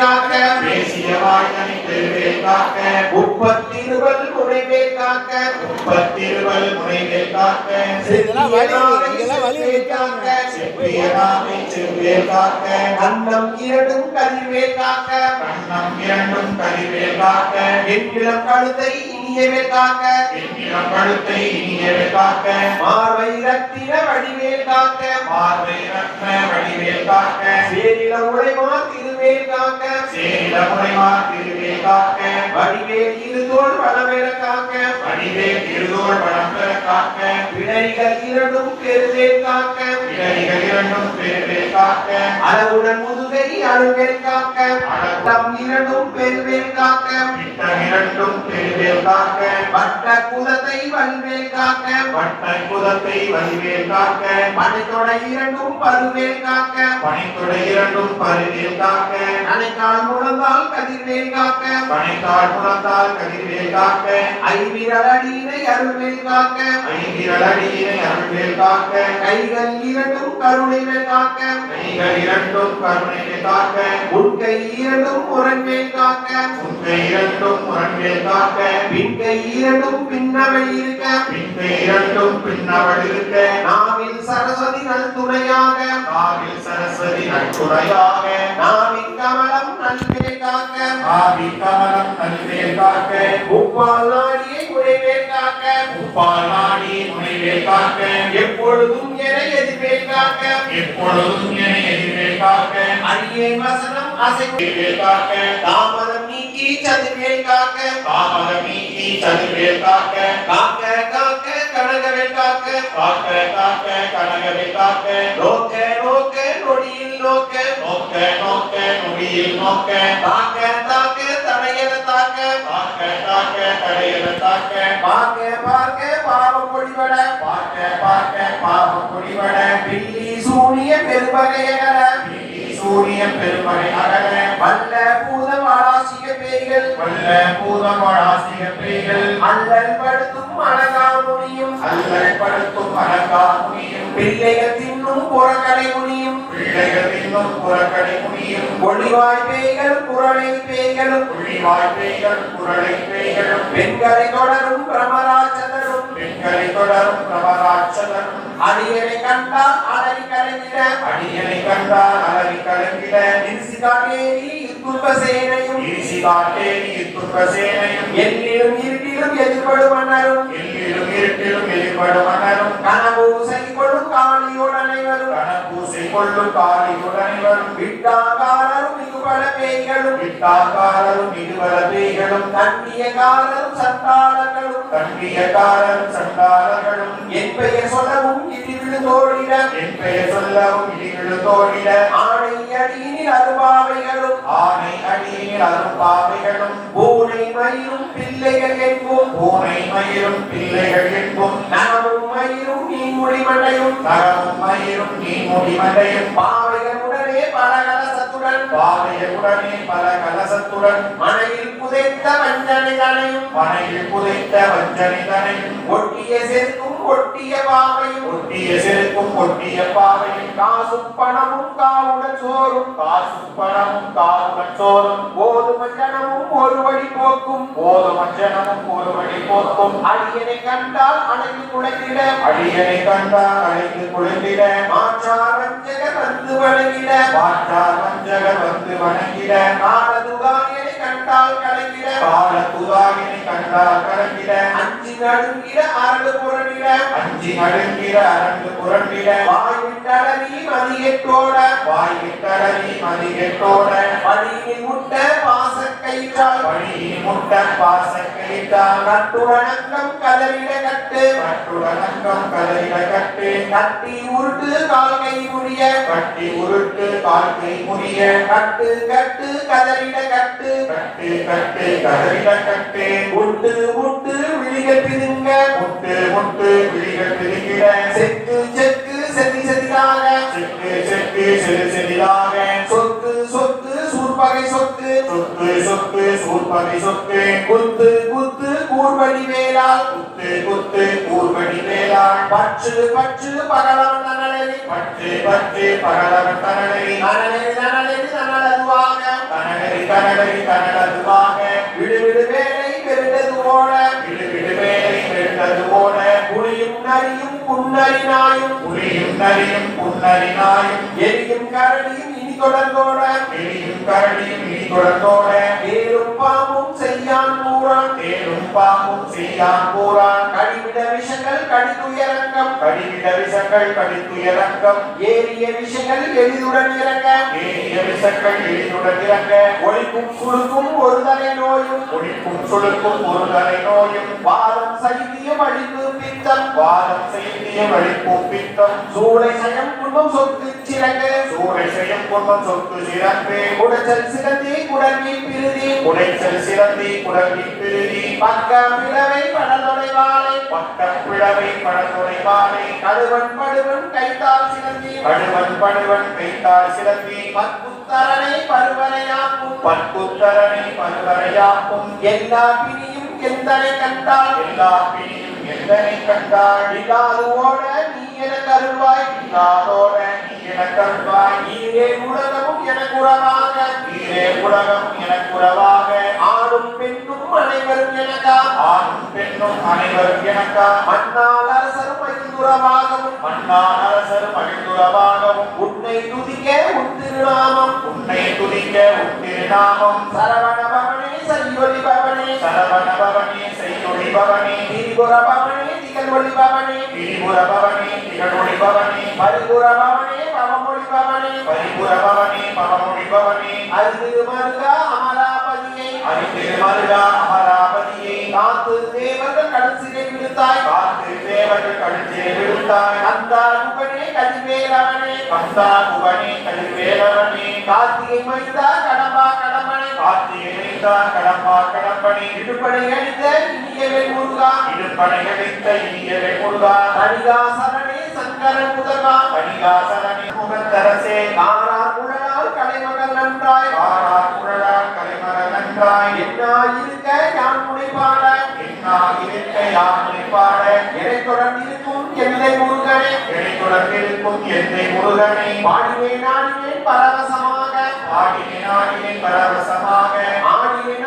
காக்க பேசிய வாய்தனை பெருவேல் காக்க முப்பத்திருவல் முனைவேல் காக்க முப்பத்திருவல் முனைவேல் காக்க செவ்வியனாமை செவ்வேல் காக்க கண்ணம் இரண்டும் கதிர்வேல் காக்க கண்ணம் இரண்டும் கதிர்வேல் காக்க எண்ணிலம் கழுத்தை இனியவேல் காக்க எண்ணிலம் கழுத்தை இனியவேல் காக்க மார்வை ரத்தின வடிவேல் காக்க மார்பை ரத்ன வடிவேல் காக்க சேரில உடைமா திருவேல் காக்க சேரில முறைமா திருவேல் காக்க வடிவேல் இருதோள் வளவேல காக்க வடிவேல் இருதோள் வளம்பெற காக்க பிடரிகள் இரண்டும் பெருவேல் காக்க இடரிகள் இரண்டும் பெருவேல் காக்க அளவுடன் முதுகை அழுவேல் காக்க தம் இரண்டும் பெருவேல் காக்க விட்டம் இரண்டும் பெருவேல் காக்க வட்ட குலத்தை வல்வேல் காக்க வட்ட குதத்தை வடிவேல் காக்க மனைத்தொடை இரண்டும் பருவேல் காக்க பனித்துடை இரண்டும் பருவேல் காக்க நனைக்கால் முழந்தால் கதிர்வேல் காக்க பனைத்தாள் முழந்தால் கதிர்வேல் காக்க ஐவிரல் அடியினை அருள்வேல் காக்க ஐந்திரள் அடியினை அருள்வேல் காக்க கைகள் இரண்டும் கருணைவேல் காக்க கைகள் இரண்டும் கருணைவேல் காக்க முன்கை இரண்டும் முரண்வேல் காக்க முன்கை இரண்டும் முரண்வேல் காக்க பின்கை இரண்டும் பின்னவள் இருக்க பின்கை இரண்டும் பின்னவள் இருக்க நாவில் சரஸ்வதி நல் துணையாக காவில் சரஸ்வதி நட்புடையாக நாவின் கமலம் நல்வேல் காக்க ஆவி கமலம் நல்வேல் காக்க முப்பால் நாடியை உடைவேல் காக்க உப்பால் நாடி முனைவேல் காக்க எப்பொழுதும் என எதிர்வேல் காக்க எப்பொழுதும் என எதிர்வேல் காக்க அடியே வசனம் அசைவேல் வேல் காக்க தாமதம் நீக்கி சதுர்வேல் காக்க தாமதம் நீக்கி சதுர்வேல் காக்க காக்க காக்க கனகவேல் காக்க காக்க காக்க கனகவேல் காக்க நோக்க நோக்க நொடியில் நோக்க நோக்க நோக்க நொடியில் நோக்க தாக்க தாக்க தடையல தாக்க தாக்க தாக்க தடையல தாக்க பார்க்க பார்க்க பாவம் பொடிபட பார்க்க பார்க்க பாவம் குடிவட பில்லி சூனிய பெருமகையகல சூரிய பெருமறை அகல வல்ல பூதம் ஆராசிக பேய்கள் வல்ல பூதமடாசிக பேய்கள் அல்லல் படுத்தும் அழகாமுனியும் அல்லல் படுத்தும் அழகா முனியும் பிள்ளைகள் தின்னும் புறக்கடை முனியும் பிள்ளைகள் இன்னும் புறக்கடை முனியும் ஒளிவாய் பேய்கள் குரலை பேய்களும் புள்ளிவாய் பேய்கள் குரலை பேய்களும் பெண்களை தொடரும் பிரமராட்சதரும் பெண்களை தொடரும் பிரபராட்சதரும் அடியனை கண்டால் அலறி கலைஞர அடியனை கண்டால் அலறி கலங்கிட நிர்சிகாட்டேரி துன்ப சேனையும் ஈசி காட்டேரி துன்ப சேனையும் எல்லிலும் இருட்டிலும் எதிர்படும் மன்னரும் எல்லிலும் இருட்டிலும் எதிர்படும் மன்னரும் கனபூசை கொள்ளும் காளியோடு அனைவரும் கனப்பூசை கொள்ளும் காளியுடனே வரும் விட்டாகாரரும் மிகுபல பேய்களும் விட்டாக்காரரும் இதுவர பேய்களும் கண்ணியகாரரும் சண்டாளர்களும் கண்ணியக்காரரும் சண்டாளர்களும் என் பெயர் சொல்லவும் இடிவிழு தோழிட என் பெயர் சொல்லவும் இடிவிழு தோழிட ஆணை அடியினில் அருபாவைகளும் ஆனை அடியில் அரும் பாவைகளும் பூனை மயிரும் பிள்ளைகள் என்போம் பூனை மயிரும் பிள்ளைகள் என்பும் நகமும் மயிரும் நீன்முடி மண்டையும் நகமும் மயிரும் நீன்முடி மண்டையும் பாவைகள் உடனே பலகலசத்துடன் பாவையுடனே பல கலசத்துடன் மனையில் புதைத்த வஞ்சனை தனையும் மனையில் புதைத்த வஞ்சனை தனையும் ஒட்டிய செருக்கும் ஒட்டிய பாவையும் ஒட்டிய செருக்கும் ஒட்டிய பாவையும் காசும் பணமும் காவுடன் சோறும் காசும் பணமும் காவுடன் சோறும் போதுமஞ்சனமும் ஒரு வழி போக்கும் போது மஞ்சனமும் ஒரு வழி போக்கும் அடியனை கண்டால் அணைந்து குடைந்திட அடியனை கண்டால் அழைத்து குளிர்ந்திட மாற்றார் வஞ்சகர் வந்து வணங்கிட மாற்றார் வஞ்சகர் வந்து வணங்கிட காலதுகாரியனை கண்டால் கலங்கிட கால துதாகினை கண்டால் கலங்கிட அஞ்சி நடுங்கிட அரடு புரண்டிட அஞ்சி நடுங்கிட அரண்டு புரண்டிட வாய் விட்டடனி மதியத்தோட வாய் விட்டடனி மதிகெட்டோட வழியில் முட்ட பாசக்கயிற்றால் வழியில் முட்ட பாச கழித்தால் நட்டுடனங்கம் கதறிட கட்டு கட்டுடனங்கம் கதறிட கட்டு கட்டி உருட்டு கால் கை முடிய கட்டி உருட்டு கால்கை முறிய கட்டு கட்டு கதறிட கட்டு கட்டு கட்டு கதறிட கட்டு முட்டு முட்டு விழிகள் பிதுங்க முட்டு முட்டு விழிகள் பிரிகிட செக்கு செக்கு செதி செதிலாக செக்கு செக்கு செது செதிலாக சொத்து சொத்து சூர்பகை சொத்து சொக்கு சொக்கு சூர்பகை சொக்கு குத்து குத்து கூர்வடி வேளால் குத்து குத்து கூர்வடி வேளாள் பற்று பற்று பகலவன் நனலரி பற்று பற்று பகலவன் தனடரி நனலரி நனலரி நனலதுவாக தனடரி புன்னரினாயும் புலியும் நரியும் புன்னரினாயும் எரியும் கரடியும் இனி தொடர்ந்தோட எரியும் கரடியும் இனி தொடர்ந்தோட வேலும் பாம்பும் செய்யான் கூறான் தேரும் பாம்பும் செய்யான் கூறான் கடிவிட விஷங்கள் கடிதுயரங்கம் கடிவிட விஷங்கள் கடித்துயரங்கம் ஏறிய விஷங்கள் எளிதுடன் இறங்க ஏறிய விஷங்கள் எளிதுடன் இறங்க ஒளிக்கும் சுழுக்கும் ஒரு தலை நோயும் ஒளிக்கும் சுழுக்கும் ஒரு தலை நோயும் வாதம் சைத்திய வலிப்பு பித்தம் வாதம் செய்திய வழிப்பும் பித்தம் சூளை சயம் குடும்பம் சொத்து சிறங்கு சூறை செய்யும் குடும்பம் சொத்து சிறந்து குடச்சல் சிறந்தி குடலில் பிரிதி உடைச்சல் சிறந்தி குடலில் பிரிதி பக்க பிளவை படலொடை வாழை பட்டம் பிளவை படத்துறை வாழை கடுவன் படுவன் கைத்தால் சிறந்தி கடுவன் படுவன் கைத்தால் சிறந்தி பத்புத்தரனை பருவனையாக்கும் பற்புத்தரனை பருவரையாக்கும் எல்லா பிணியும் எந்தனை கண்டால் எல்லா பிணியும் எந்தனை கண்டாள் இல்லாதுவோட நீ என கருள்வாய் இல்லாதோட நீ எனக்கருள்வாய் நீரே உலகமும் எனக்கு உறவாக நீரே உலகம் எனக்குறவாக ஆணும் பெண்ணும் அனைவரும் எனக்கா ஆணும் பெண்ணும் அனைவரும் எனக்கா மண்ணால் அரசரும் மகிழ்ந்துறவாகவும் மன்னான் அரசர் மகிழ்ந்துறவாகவும் உன்னை துதிக்க உன் திருநாமம் உன்னை துதிக்க உன் திருநாமம் சரவண பவனே சரியொலி பவனே சரவண பவனி செய்யொளி பவனி திரிபுர பவனே திகழ்வொலி பவனே திரிபுர பவனி திகழொளி பவனி பரிபுர பவனே பவமொழி பவனே பரிபுர பவனி பவமொழி பவனி அரிதிரு மருகா அமராபதியை அரிதிருமருகா அமராபதியை காத்து தேவர்கள் கடைசியை விடுத்தாய் காத்து தேவர்கள் கழுத்திலே விழுத்தாய் கந்தா குகனே கதிவேலவனே கந்தா குகனே கதிர்வேலவனே கார்த்திகை மைந்தா கடம்பா கடம்பனை கார்த்திகை வைத்தா கடம்பா கடம்பனி இடுபடை அடித்த இனியவே முருகா இடுப்படை அடித்த இனியவை முருகா கணிகாசனே சங்கரன் முதல்வா கணிகாசனி முகத்தரசே காரார் குழலால் கலைமகள் நன்றாய் காரார் குழலால் கலைமர நன்றாய் என்னா இருக்க யான் முனைப்பாட என்னா இருக்க யானை பாட எனை தொடர்ந்திருக்கும் எந்தை முருகனே இடைத்துடர்ந்திருக்கும் எந்தை முருகனை பாடினேன் நாடினேன் பரவசமாக ஆடினாடினேன் பரவசமாக ஆடினேன்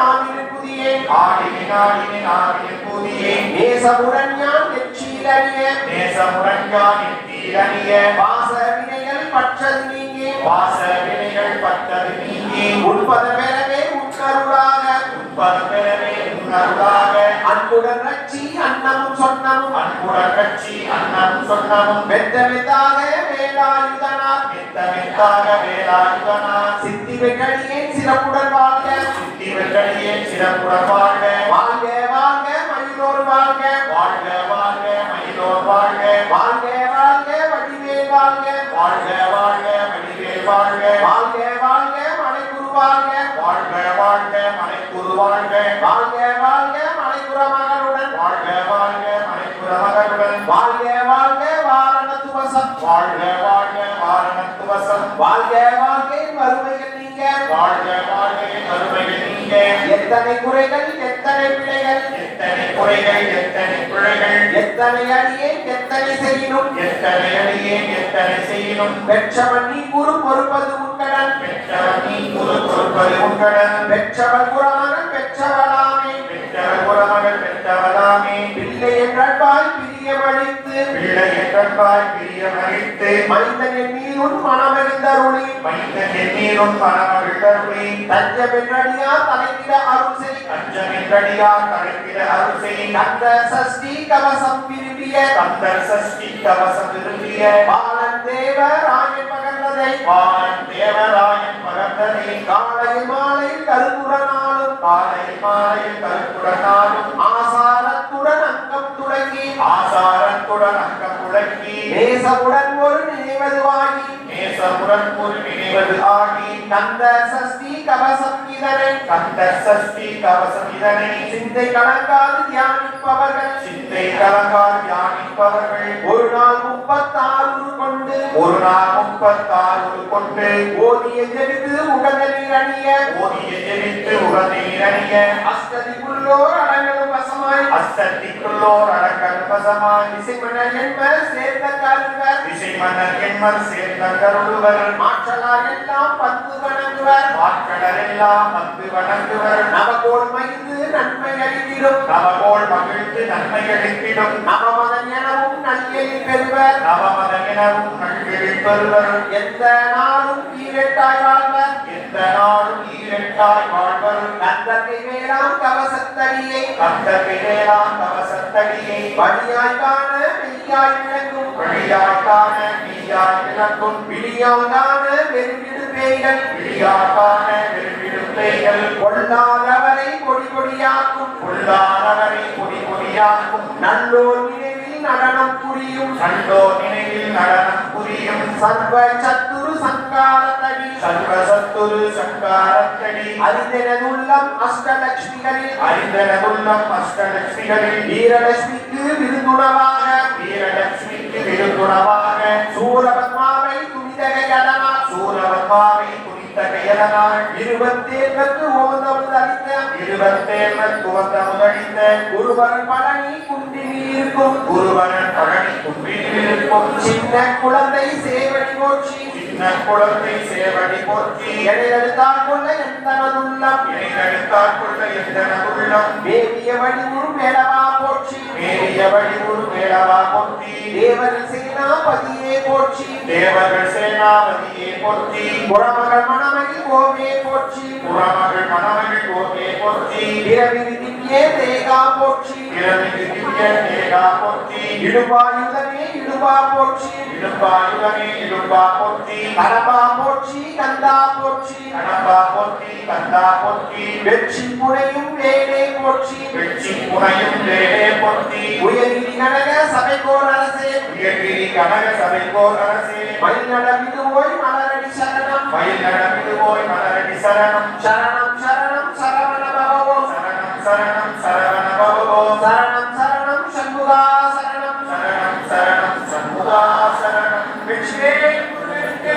ஆடினேன் புதியேன் ஆடினாடினேன் ஆடினேன் புதியே நேசமுடன் யான் நெற்றியிலறிய நேசமுடன்கான் தீரணிய வாச வினைகள் பற்றது நீங்கி வாச வினைகள் பட்டது நீங்கி உட்பத பெறவே உட்கருளாக உட்பது பெறவே உன்னருளாக அன்புடன் ரட்சி அன்னமும் சொன்னமும் அன்புடன் கட்சி அன்னம் சொன்னமும் மெத்த மெத்தாக வேலாயுதனார் மெத்தமெத்தாக வேலாயுதனார் சித்தி வெங்கடியே சிறப்புடன் வாழ்க சித்தி வெங்கடியே சிறப்புடன் வாழ்க வாழ்க வாழ்க மயிலோர் வாழ்க வாழ்க வாழ்க மயிலோர் வாழ்க வாழ்க வாழ்க வடிவேல் வாழ்க வாழ்க வாழ்க வடிவேல் வாழ்க வாழ்க வாழ்க மலைக்குரு வாழ்க வாழ்க வாழ்க மலைக்குரு வாழ்க வாழ்க வாழ்க மலைக்குற மகனுடன் வாழ்க வாழ்க மலைக்குர மகனுடன் வாழ்க வாழ்க வாரணத்துவசம் வாழ்க வாழ்க வாரணத்துவசம் வாழ்க வாழ்க வறுமைகள் நீங்க வாழ்க வாழ்க கருமைகள் நீங்க எத்தனை குறைகள் எத்தனை பிழைகள் எத்தனை குறைகள் எத்தனை பிழைகள் எத்தனை அடியே எத்தனை செய்யணும் எத்தனை அடியேன் எத்தனை செய்யணும் பெற்றவன் நீ குரு பொறுப்பது உட்கடன் பெற்றவன் நீ குரு பொறுப்பது உங்கடன் பெற்றவன் குறமகன் பெற்றவளாமே பெற்றவர் குறமகள் பெற்றவளாமே பிள்ளை என்றால் பிரியமளித்து பிள்ளை என்றாய் பிரியமளித்து மைந்தனின் மீதுன் மனமறிந்தருளி மைந்தன் எண்ணீரும் மனமகிழ்ந்தருளி தஞ்சம் என்றடியார் தலைக்கிட அருள் செய் அஞ்சமென்றடியார் தலைப்பிட அருள் செய் கந்த சஷ்டி கவசம் விரும்பிய கந்தர் சஷ்டி கவசம் விரும்பிய பாலன் தேவ ராயன் பகர்ந்ததை வான் தேவராயன் பகர்ந்தனை காலை மாலை கருத்துடனாலும் காலை மாலையில் கருத்துடனாலும் ஆசாரத்துடன் அங்கம் துடங்கி ஆசாரத்துடன் அங்கம் முழங்கி நேசமுடன் ஒரு நினைவதுவாகி நேசமுடன் ஒரு நினைவது ஆகி கந்த சஷ்டி கவசம் இதனை கந்தர் சஷ்டி கவசம் இதனை சிந்தை கலங்காது தியானிப்பவர்கள் சிந்தை கலங்கால் தியானிப்பவர்கள் ஒரு நாள் 36 கொண்டு ஒரு நாள் 36 கொண்டு ஓதிய ஜெபித்து உகந்தனில் அணிய ஓதிய ஜெபித்து உகந்தை நிரணிய அஷ்டதிக்குள்ளோர் அடங்களும் வசமாய் அஸ்தத்திக்குள்ளோர் அடக்கற்பசமாய் இசைமன்னர் என்பர் சேர்ந்த கருவர் இசைமன்னர் என்மர் சேர்ந்த கருளுவர் மாற்றலார் எல்லாம் பந்து வணங்குவர் மாற்றலரெல்லாம் வந்து வணங்குவர் நமக்கோள் மகிழ்ந்து நன்மை அளித்திடும் நமகோள் மகிழ்ந்து நன்மை அளித்திடும் நவமதன் எனவும் நல்கெழில் பெறுவர் நவமதன் எனவும் நல்கெழில் பெறுவர் எந்த நாளும் ஈரெட்டாய் வாழ்வர் எந்த நாளும் ஈரெட்டாய் வாழ்வர் கந்தத்தை வேளாம் கவசத்தடியை கந்தகிரேலாம் கவசத்தடியை வழியாய் காண மெய்யாய் விளங்கும் வழியாய் காண நீயாய் விளக்கும் விழியால் காண வெறுவிடு பேய்கள் விழியாய் காண வெறுவிடும் பேய்கள் கொள்ளாதவரை கொடி கொடியாக்கும் உள்ளானவரை பொடி பொடியாக்கும் நல்லோர் நினைவில் நடனம் புரியும் கண்டோ நினைவில் நடனம் புரியும் சர்வ சத்துரு சங்காரத்தடி சர்வசத்துரு சங்காரத்தடி அறிந்தெனதுள்ளம் அஷ்டலட்சுமிகளில் அறிந்தனதுள்ளம் அஷ்டலட்சுமிகளில் வீரலட்சுமிக்கு விருந்துணவாக வீரலட்சுமிக்கு விருந்துணவாக சூரபத்மாவை துணிதகையதனால் சூரவன்மாவை துணித்தகையதனால் இருபத்தேழ்வத்து ஓதமுது அளித்த இருபத்தேழர் துவந்த முதலித்த குருவரன் பழனி குன்றில் இருக்கும் குருவரன் பழனி குன்றில் இருக்கும் சின்ன குழந்தை சேவடி போற்றி சின்ன குழந்தை சேவடி போற்றி எடையெடுத்தால் கொள்ள எந்தனதுள்ளம் இணைந்தெடுத்தாற் கொள்ள எந்தனதுள்ளம் வேதிய வடிவுறு மேலவா போற்றி மேறிய வடிவுறு வேளவா போற்றி தேவரின் சேனாபதியே போற்றி தேவர்கள் சேனாபதியே போற்றி புறமகள் மணமகிழ் கோவே போற்றி புறமகள் மணமகள் கோவே போற்றி பிறவிதி திவ்யே தேகா போற்றி பிறமிகு திவ்ய தேகா போற்றி இடுபாயுதனே இடுபா போற்றி இடும்பாயுதனே இடும்பா போற்றி கரபா போற்றி கந்தா போற்றி கடம்பா போற்றி கந்தா போற்றி வெற்றி புனையும் வேலே போற்றி வெற்றி புனையும் வேலே போற்றி உயர்கிரி கனக சபைகோர் அரசே உயர்கிரி கனக சபைக்கோர் அரசே மயில்நடமிது ஓய் மலரடி சரணம் மயில் நடமிது போய் மலரடி சரணம் சரணம் சரணம் சரவண பவோ சரணம் சரணம் சரவண பவோ சரணம் சரணம் சண்முகா சரணம் சரணம் சரணம் சண்முகா சரணம் வெற்றிவேல் முருகனுக்கு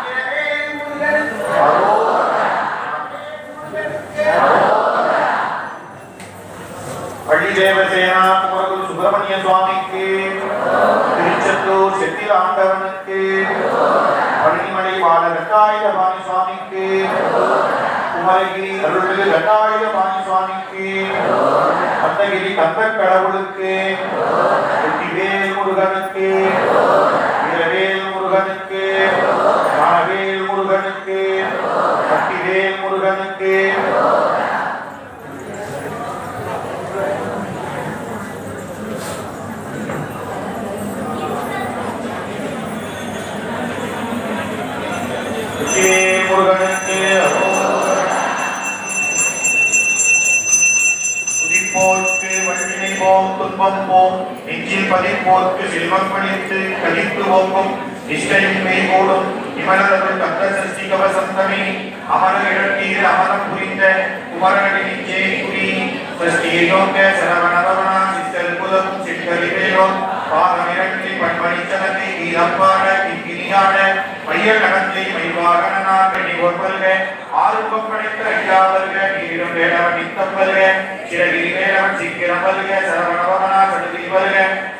வெற்றிவேல் முருகனுக்கு பள்ளி தேவசேனா குமரகுரு சுப்பிரமணிய சுவாமிக்கு திருச்செந்தூர் செந்தில் ஆண்டவனுக்கு பழனிமலை வாழ வெங்காயுதபாணி சுவாமிக்கு குமரகிரி அருள்மிகு வெங்காயுதபாணி சுவாமிக்கு அந்தகிரி கந்தக் கடவுளுக்கு வெற்றிவேல் முருகனுக்கு வீரவேல் முருகனுக்கு மணவேல் முருகனுக்கு சக்திவேல் முருகனுக்கு முருகனுக்கு துதிப்போர்க்கு வல்வினை போம் துன்பம் போம் நெஞ்சில் பதிப்போர்க்கு செல்வம் பணித்து கழித்து ஓங்கும் நிஷ்டையும் மெய்கூடும் இமனதவள் கந்த சஷ்டி கவசந்தமே அமர இடத்தீர் அமரம் புரிந்த குமரனின் ஜெய் குறி சஷ்டியோங்க சரவணபவனா சித்தல் புதமும் சித்தலிவேலோன் பாதமிரட்டி பண்பணிச்சனத்தை கீதம்பாட கிங்கினியாட மைய கடத்தை மைவாகனாக நிகழ்வல்க ஆறுபம் படைத்த ஐயாவல்க நீரிடும் வேடவன் நித்தம் வல்க சிறகிரி வேடவன் சிக்கிரம் வல்க சரவணபவனா சடுதி வல்க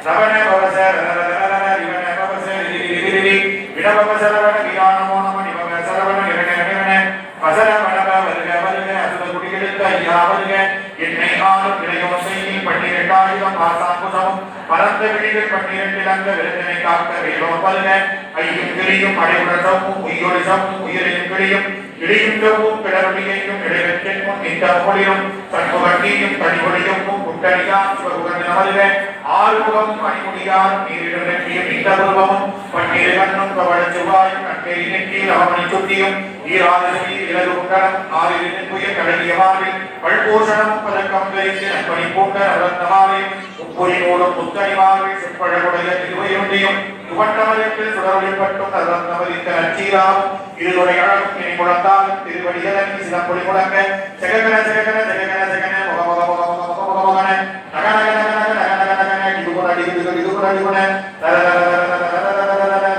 ரவண பவச ரரரரரர இவன பவச ரிரிரிரிரி விடபவ சரவண வியானமோ நம நிவக சரவண நிவன நிவன பசர வடப வல்க வல்க அசுத குடிகெடுத்த ஐயா வல்க என்னை ஆளும் இளையோசையில் 12,000 பாசாங்குசமும் பரந்த விழிகள் 12 இலங்க விருந்தினை காக்க வேலோன் வல்க ஐயும் கிளியும் அடைவுடசமும் உயிரொழிசமும் உயிரையும் கிளியும் இடையும் தவும் பிடருடையையும் இடைவெற்றென்மும் இந்த மொழியும் சண்முகட்டியும் தனிமொழியும் குட்டடியான் சிவகுகன் நமல்க ஆறுமுகமும் அணிமுடியாரும் நீரிடம் நெற்றியும் இந்த உருவமும் பன்னீர் கண்ணும் கவள செவ்வாயும் நட்டேரி நெற்றியில் அவமணி சுட்டியும் ஈராதவி இலகு உண்டனம் ஆறிலின் புயல் கடலிய மாறில் பல்பூஷணமும் பதக்கம் தெரிந்து நண்பணி பூண்ட நவரத்னமாலையும் உப்புரி நூலும் முத்தனிமார்கள் செப்பழகுடைய திருவையுண்டியும் துவண்டமரத்தில் சுடரொளிப்பட்டும் நவரத்னமரித்த நச்சீராவும் இருதுறை அழகும் இனி முழந்தாலும் திருவடிகளி சிலம்பொழி முழங்க செககன செககன செககன செகன முக முக முக முக முக முக முகன நக நக நக நக நக நக நக நக இதுகுண இதுகுண இதுகுண இதுகுண தர தர தர தர தர தர தர தர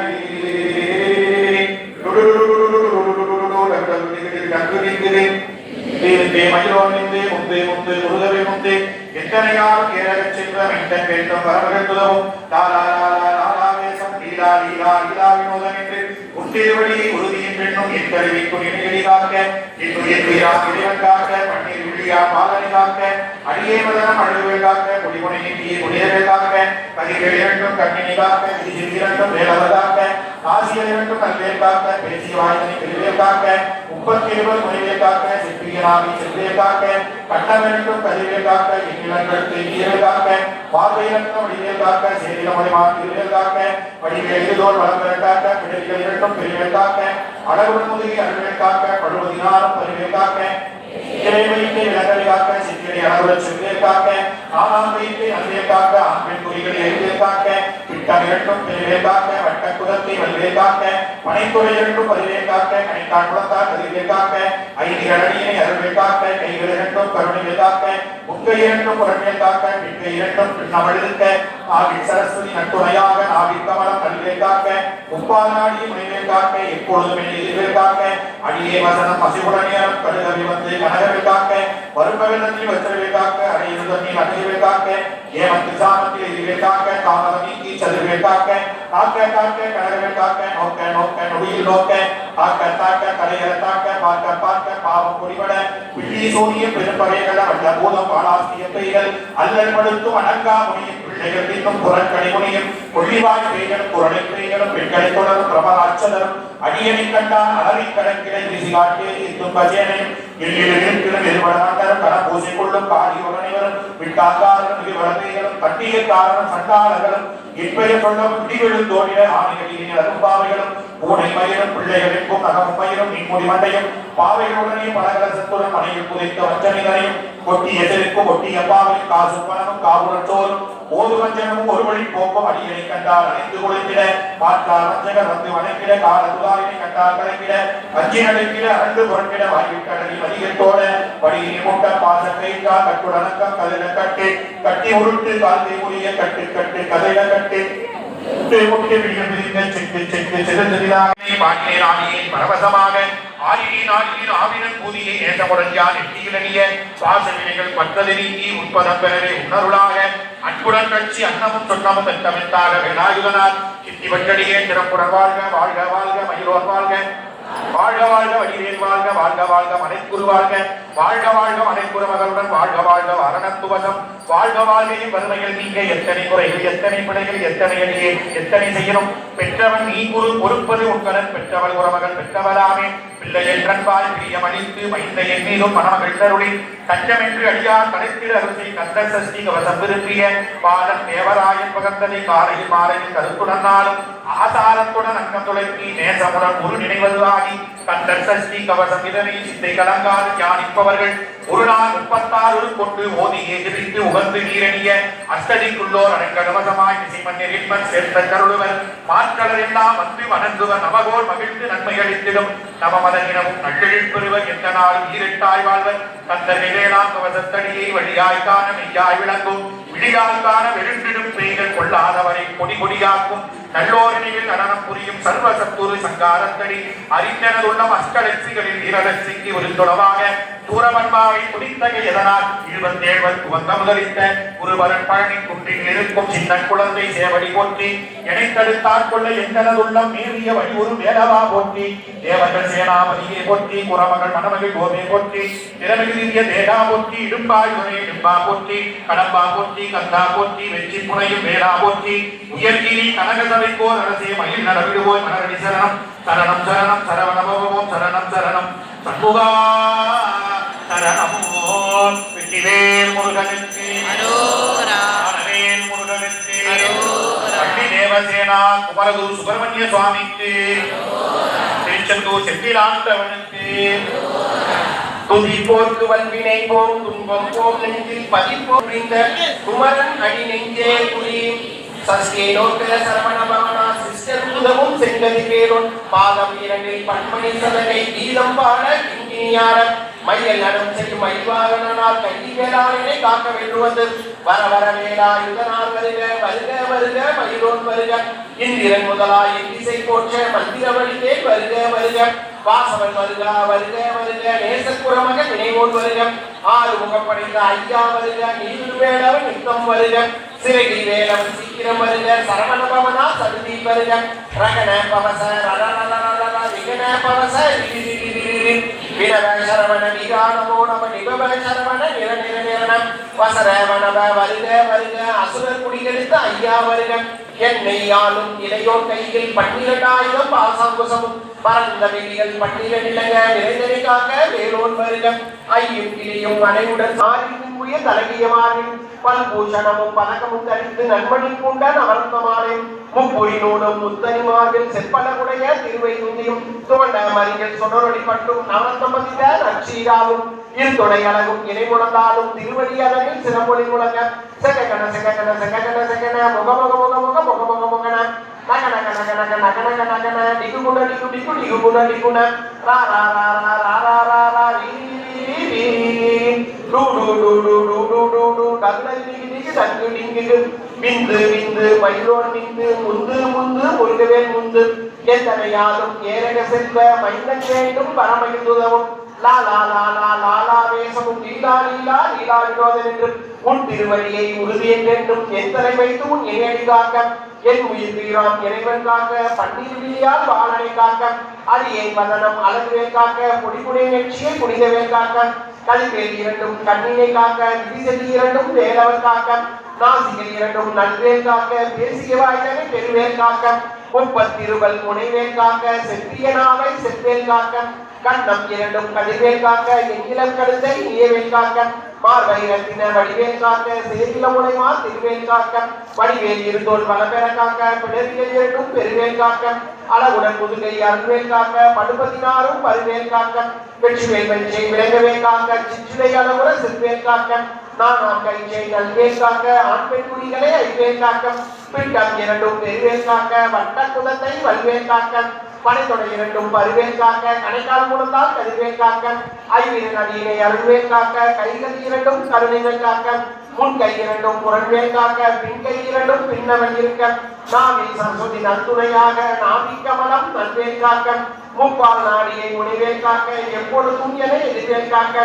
டுடு டுடு டுடு டுடு டுடு டுடு டுடு டுடு டுடு டுடு டுடு டுடு டுடு டுடு டுடு தீர்த்தே மயிலோனிந்தே முந்தே முந்து முருகவே முந்தே எத்தனையால் கேரகச் சென்ற மெய்தன் வேண்டும் வரவர்கள் துதவும் லாலா லாலா லாலாவேசம் லீலா லீலா லீலா வினோதம் என்று உத்தேவடி உறுதியின் பெண்ணும் எத்தறிவிக்கும் இணையடி காக்க எத்துயிரா இறைவன் காக்க பன்னீர் விழியா பாலனை காக்க அடியே மதனம் அழுவே காக்க குடிமுனை நீட்டியே குடியவே காக்க கதிர்கள் இரண்டும் கண்ணினி காக்க விதியில் இரண்டும் வேலவர் காக்க ஆசியர் இரண்டும் கல்வேல் காக்க பேசிய வாய்தனை பெருவேல் காக்க 37 முறைவேல் காக்க செப்பியனாமி செவ்வேல் காக்க கட்டவென்றும் கதிவேல் காக்க எண்ணிலங்கள் தேங்கியவேல் காக்க பார்வையிலக்கம் வடிவேல் காக்க சேரிலமலை மாற்றிவேல் காக்க வடிவேல் எதிர்தோல் வளம்பெற காக்க பிடரிகள் இரண்டும் பெருவேல் காக்க அழகுடன் முதுகி அருவேல் காக்க பழுவதினாரும் பருவேல் காக்க இறைவைக்கு விலங்கலை காக்க சித்திரை அழகுடன் செவ்வேல் காக்க ஆனாம் வைத்து அன்பில் காக்க ஆண்பின் குறிகளை எரிவேல் காக்க பிட்டம் இரண்டும் பெருவேல் காக்க வட்ட குலத்தை வல்வேல் காக்க பனைத்துறை இரண்டும் பருவேல் காக்க கணித்தான் குளத்தால் கதிர்வேல் காக்க ஐந்து அடியினை அருள்வேல் காக்க கைகள் இரண்டும் கருணைவேல் காக்க முக்கை இரண்டும் புறமேல் காக்க பின்கை இரண்டும் பின்னமழுக்க ஆவின் சரஸ்வதி நட்டுணையாக நாவின் கமலம் கல்வேல் காக்க முப்பால் நாடியும் முனைவேல் காக்க எப்பொழுதுமே எதிர்வேல் காக்க அடியே வசனம் பசிவுடனேரம் கடுகவி வந்து கனகவேல் காக்க வரும்பவெள்ளத்தில் வச்சவேல் காக்க அடையுதனில் அடையவேல் காக்க ஏமத்து சாமத்தில் எதிர்வேல் காக்க தாமதம் நீக்கி சதுர்வேல் காக்க காக்க காக்க கனகவேல் காக்க நோக்க நோக்க நொடியில் நோக்க காக்க தாக்க கடையற தாக்க பார்க்க பார்க்க பாவம் குடிபட பிள்ளி சூரிய பெரும்பகைகள வல்ல பூதம் பாலாசிய பெய்கள் அல்லல் படுத்தும் அடங்கா முனியும் பிள்ளைகள் இன்னும் புறக்கடை முனியும் கொள்ளிவாய் பெய்களும் குரலை பெய்களும் பெண்களை தொடரும் பிரபலாட்சதரும் அடியனை கண்டான் அலறி கடற்கிட வீசி காட்டிய இத்தும் பஜேனையும் எல்லிலும் எதிர்படமாட்டரும் கட பூசை கொள்ளும் காடி உடனேவரும் விட்டாக்காரரும் மிக வளர்மைகளும் கட்டிய காரணம் சண்டாளர்களும் இப்பெயர் சொல்லும் பிடிகளும் தோழிட ஆணைகளின் அரும்பாவைகளும் பூனை மயிலும் பிள்ளைகளுக்கும் நகமும் மயிலும் மீன்முடி மண்டையும் பாவைகளுடனே பலகலசத்துடன் மனையில் புதைத்த வஞ்சனைகளையும் கொட்டி எதிர்க்கும் ஒட்டிய பாவையும் காசு பணமும் காவுரற்றோரும் ஓது வஞ்சனமும் ஒரு வழி போக்கும் அடியனை கண்டால் அணைந்து கொழுந்திட பார்த்தால் வஞ்சகர் வந்து வணங்கிட கால துதாரினை கண்டால் கலங்கிட வஞ்சி நடக்கிட அரண்டு புறக்கிட வாய்விட்டடனி மதியத்தோட படியினை முட்ட பாச கைத்தால் கட்டுடனக்கம் கதிர கட்டு கட்டி உருட்டு கால்கை உரிய கட்டு கட்டு கதையில கட்டு முட்டை விடியம் விரிந்த செக்கு செக்கு சிறந்ததிலாக பாட்டினை ராணியின் பரவசமாக ஆரியின் ஆவினன் பூதியை ஏற்றமுடன் யான் எட்டியிலனிய சுவாச வினைகள் பற்றது நீக்கி உட்பதம் பெறவே உணருளாக அன்புடன் கட்சி அன்னமும் சொன்னமும் எத்தமெத்தாக வேலாயுதனார் சித்தி வட்டடியே திறப்புடன் வாழ்க வாழ்க வாழ்க மயிலோர் வாழ்க வாழ்க வாழ்க வடிவேல் வாழ்க வாழ்க வாழ்க மனைக்குரு வாழ்க வாழ்க வாழ்க மனைக்குரு மகளுடன் வாழ்க வாழ்க வரணத்துவசம் வாழ்க வாழ்கையும் வறுமையில் நீங்க எத்தனை குறைகள் எத்தனை பிழைகள் எத்தனை அடியே எத்தனை செய்யணும் பெற்றவன் நீ குரு பொறுப்பது உட்கலன் பெற்றவள் உறமகள் பெற்றவளாமே பிள்ளை என்றன்பாய் பிரியமளித்து மைந்த என் மீதும் மணமகள் தருளி கஞ்சமென்று அடியார் கடைத்திட அருசை கந்த சஷ்டி கவசம் விரும்பிய பாதம் தேவராயன் பகந்தனை காலையில் மாலையில் கருத்துடன் நாளும் ஆசாரத்துடன் அங்கம் துளைக்கி நேசமுடன் ஒரு நினைவது ஆகி கந்தர் சஷ்டி கவசம் இதனை சித்தை கலங்காது தியானிப்பவர்கள் ஒரு நாள் 36 கொண்டு ஓதி எதிர்த்து உகந்து நீரணிய அஷ்டதிக்குள்ளோர் அடங்கடவசமாய் நிசைமன்னில் சேர்த்த கருளுவர் மாற்றலர் எல்லாம் வந்து வணங்குவர் நவகோர் மகிழ்ந்து நன்மை அளித்திடும் நவமதனினமும் நள்ளில் பெறுவர் எந்த நாளும் ஈரிட்டாய் வாழ்வர் கந்தர் நிலையலாம் கவசத்தடியை வழியாய் காண மெய்யாய் விளங்கும் விழியால் காண வெறுண்டிடும் பெய்கள் கொள்ளாதவரை கொடி கொடியாக்கும் நல்லோரணியில் நடனம் புரியும் சர்வ சத்துரு சங்காரத்தடி அறிஞனதுள்ளம் அஷ்டலட்சிகளில் வீரலட்சிக்கு ஒரு தொடவாக சூரமன்பாவை குடித்தகை எதனால் 27 துவங்க முதலித்த ஒருவரன் பழனி குன்றில் இருக்கும் சின்ன குழந்தை சேவடி போற்றி இணைத்தடுத்தாற் கொள்ள எங்களதுள்ளம் மீறிய வழி ஒரு வேலவா போற்றி தேவர்கள் சேனாபதியை போற்றி குரமகள் மணமகள் கோமே போற்றி திறமிகிரிய தேகா போற்றி இடும்பாய் உரை இடும்பா போற்றி கடம்பா போற்றி கந்தா போற்றி வெற்றி புனையும் வேளா போற்றி உயர்கிரி கனகசபைக்கோர் அரசே மயில் நடவிடுவோய் மலரடி சரணம் சரணம் சரணம் சரவணபவமோம் சரணம் சரணம் சண்முகா சரணமோ வெற்றிவேல் முருகனுக்கு அரோகரா ஞானவேல் முருகனுக்கு அரோகரா வள்ளி தேவசேனா குமரகுரு சுப்பிரமணிய சுவாமிக்கு திருச்செந்தூர் செந்திலாண்டவனுக்கு துதிப்போர்க்கு வல்வினை போம் துன்பம் போம் நெஞ்சில் பதிப்போம் இந்த குமரன் அடி நெஞ்சே குடி சஸ்கே நோக்கல சரவண பவனா சிஸ்டர் உதவும் செங்கதி பேரோன் பாதம் இரண்டில் பன்மணி சதகை கீதம் பாட கிங்கினியார மையல் நடம் செய்யும் மயில்வாகனால் கைதி வேளாளனை காக்க வேண்டுவது வர வர வேளா யுதனால் வருக வருக வருக மயிலோன் வருக இந்திரன் முதலாய் திசை போற்ற மந்திர வழியே வருக வருக வாசவன் வருக வருக வருக நேசக்குறமக நினைவோன் வருக ஆறு முகப்படைந்த ஐயா வருக நீர் வேளவன் நித்தம் வருக சிறகி வேளவன் சீக்கிரம் வருக சரவண பவனா சடுதி வருக ரகன பவச ரரரரரர விகன பவச வினவ சரவண நிகானமோ நம நிபவ சரவண நிர நிர நிரணம் வசரவணவ வருக வருக அசுரர் குடிகெடுத்த ஐயா வருக என்னை ஆளும் இளையோர் கையில் 12,000 பாசாங்குசமும் பரந்த வெளிகள் 12 நிலங்க நிறைந்தனை காக்க வேலோன் வருக ஐயும் கிளியும் மனைவுடன் ஆரிக்கும் உய தலகியமாரின் பல்பூஷணமும் பதக்கமும் தரித்து நன்மணி பூண்ட நவரத்னமாலை முப்புரி நூலும் முத்தனிமார்கள் செப்பலகுடைய திருவை துந்தியும் தோண்ட மறிகள் சொடரொடி பட்டும் நவரத்னமதித நச்சீராவும் இருதொடை அழகும் இணை முழந்தாலும் திருவடி அழகில் சிறமொழி முழங்க செககன செககன செககன செகன முக முக முக முக முக முக முகன நகன நகன நகன நகன நகன டிகுகுண டிகு டிகு டிகுகுண டிகுண ரா ரா ரா ரா ரா ரா ரா ரா ரி ரி டு டு டு டு டு டு டு டு டங்கை டிகு டிகு டங்கு டிங்கு விந்து விந்து மயிலோன் விந்து முந்து முந்து முருகவேல் முந்து எத்தனையாலும் ஏரக செல்வ மைந்தன் வேண்டும் பரமகிந்துதவும் லா லா லா லா லா லா வேசமும் லீலா லீலா லீலா வினோதன் என்று உன் திருவடியை உறுதி என்றும் எத்தனை வைத்து உன் இணையடி காக்க என் உயிர் வீரான் இறைவன் காக்க பன்னீர் விழியால் வாழனை காக்க அடியேன் வதனம் அழகுவே காக்க பொடிபுடை நெற்றியை புனிதவே காக்க கல்வேல் இரண்டும் கண்ணினை காக்க விதிசெல்லி இரண்டும் வேலவன் காக்க நாசிகள் இரண்டும் நல்வேல் காக்க பேசிய வாய்தனை பெருவேல் காக்க முப்பத்திருவல் முனைவேல் காக்க செப்பிய நாவை செப்பேல் காக்க கண்ணம் இரண்டும் கதிர்வேல் காக்க எங்கிலம் கழுத்தை இயவேல் காக்க மார்வைரத்தின வடிவேல் காக்க சேரில முனைமா திருவேல் காக்க வடிவேல் இருந்தோல் வளபெற காக்க பிடரிகள் இரண்டும் பெருவேல் காக்க அழகுடன் முதுகை அருள்வேல் காக்க படுபதினாரும் பருவேல் காக்க வெற்றிவேல் வெஞ்சை விளங்கவே காக்க சிற்றுடை அளவுற சிறுவேல் காக்க நானாம் கைச்சை நல்வேல் காக்க ஆண் பெண் குடிகளை ஐவேல் காக்க பிட்டம் இரண்டும் பெருவேல் காக்க வட்ட குலத்தை வல்வேல் காக்க பனைத்தொடை இரண்டும் பருவேல் காக்க கணைக்கால் முழந்தால் கருவேல் காக்க ஐவீரன் அடியினை அருள்வேல் காக்க கைகள் இரண்டும் கருணைகள் காக்க முன் கை இரண்டும் புறன்வேல் காக்க பின் கை இரண்டும் பின்னவன் இருக்க நாவில் சரஸ்வதி நல்துணையாக நாவி கமலம் நல்வேல் காக்க முப்பால் நாடியை முனைவேல் காக்க எப்பொழுதும் என எதிர்வேல் காக்க